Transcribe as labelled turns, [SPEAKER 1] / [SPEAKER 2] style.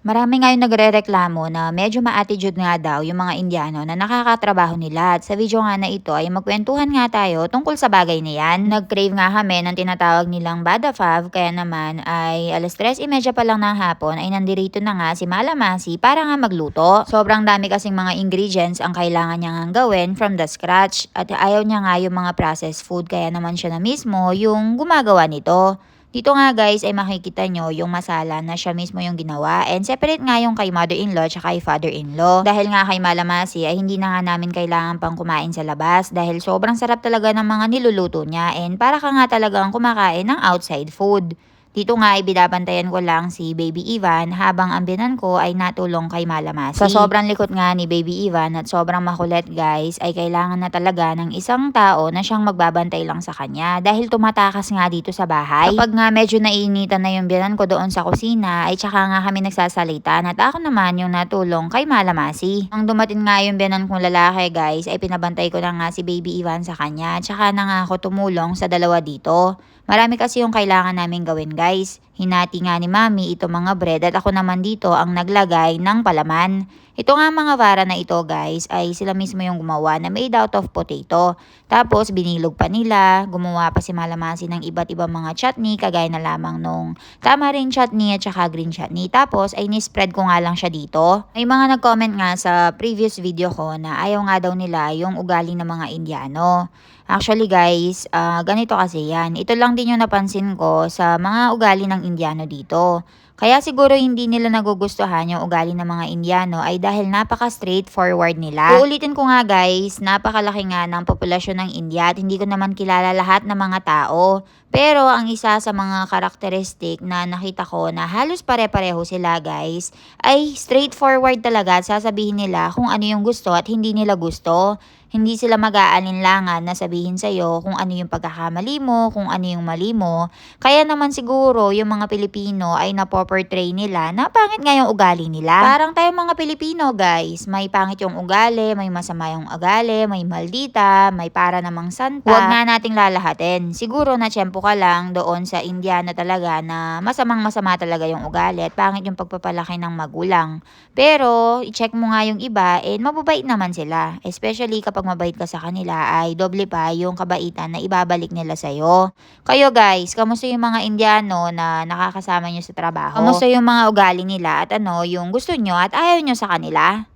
[SPEAKER 1] Marami ngayon nagrereklamo na medyo ma-attitude nga daw yung mga Indiano na nakakatrabaho nila. At sa video nga na ito ay magkwentuhan nga tayo tungkol sa bagay na yan. Nag-crave nga kami ng tinatawag nilang Bada Fav, kaya naman ay 3:30 pa lang ng hapon ay nandirito na nga si Malamasi para nga magluto. Sobrang dami kasing mga ingredients ang kailangan niya nga gawin from the scratch at ayaw niya nga yung mga processed food, kaya naman siya na mismo yung gumagawa nito. Dito nga guys ay makikita nyo yung masala na siya mismo yung ginawa, and separate nga yung kay mother-in-law at kay father-in-law. Dahil nga kay Malamasi ay hindi na nga namin kailangan pang kumain sa labas dahil sobrang sarap talaga ng mga niluluto niya, and para ka nga talagang kumakain ng outside food. Dito nga ay binabantayan ko lang si Baby Ivan habang ang binan ko ay natulong kay Malamasi. Sa sobrang likot nga ni Baby Ivan at sobrang makulit guys ay kailangan na talaga ng isang tao na siyang magbabantay lang sa kanya dahil tumatakas nga dito sa bahay. Kapag nga medyo naiinitan na yung binan ko doon sa kusina ay tsaka nga kami nagsasalitan at ako naman yung natulong kay Malamasi. Nang dumating nga yung binan kong lalaki guys ay pinabantay ko na nga si Baby Ivan sa kanya, tsaka na nga ako tumulong sa dalawa dito. Marami kasi yung kailangan namin gawin guys. Hinati nga ni Mami itong mga bread at ako naman dito ang naglagay ng palaman. Ito nga mga vara na ito guys ay sila mismo yung gumawa na made out of potato. Tapos binilog pa nila, gumawa pa si Malamasi ng iba't ibang mga chutney kagaya na lamang nung tamarind chutney at saka green chutney. Tapos ay ni-spread ko nga lang siya dito. May mga nag-comment nga sa previous video ko na ayaw nga daw nila yung ugali ng mga Indiano. Actually guys, ganito kasi yan. Ito lang din yung napansin ko sa mga ugali ng Indiano dito. Kaya siguro hindi nila nagugustuhan yung ugali ng mga Indiano ay dahil napaka-straightforward nila. Uulitin ko nga guys, napakalaki nga ng populasyon ng India at hindi ko naman kilala lahat ng mga tao. Pero ang isa sa mga karakteristik na nakita ko na halos pare-pareho sila guys, ay straightforward talaga at sasabihin nila kung ano yung gusto at hindi nila gusto. Hindi sila mag-aalinlangan na sabihin sa'yo kung ano yung pagkakamali mo, kung ano yung mali mo. Kaya naman siguro yung mga Pilipino ay napoportray nila na pangit nga yung ugali nila. Parang tayong mga Pilipino guys, may pangit yung ugali, may masama yung ugali, may maldita, may para namang santa. Huwag nga nating lalahatin. Siguro na tiyempo ka lang doon sa Indiana talaga na masamang masama talaga yung ugali at pangit yung pagpapalaki ng magulang. Pero i-check mo nga yung iba, mababait naman sila. Especially kapag mabait ka sa kanila ay doble pa yung kabaitan na ibabalik nila sa'yo. Kayo guys, kamusta yung mga Indiano na nakakasama nyo sa trabaho? Kamusta yung mga ugali nila at ano yung gusto nyo at ayaw nyo sa kanila?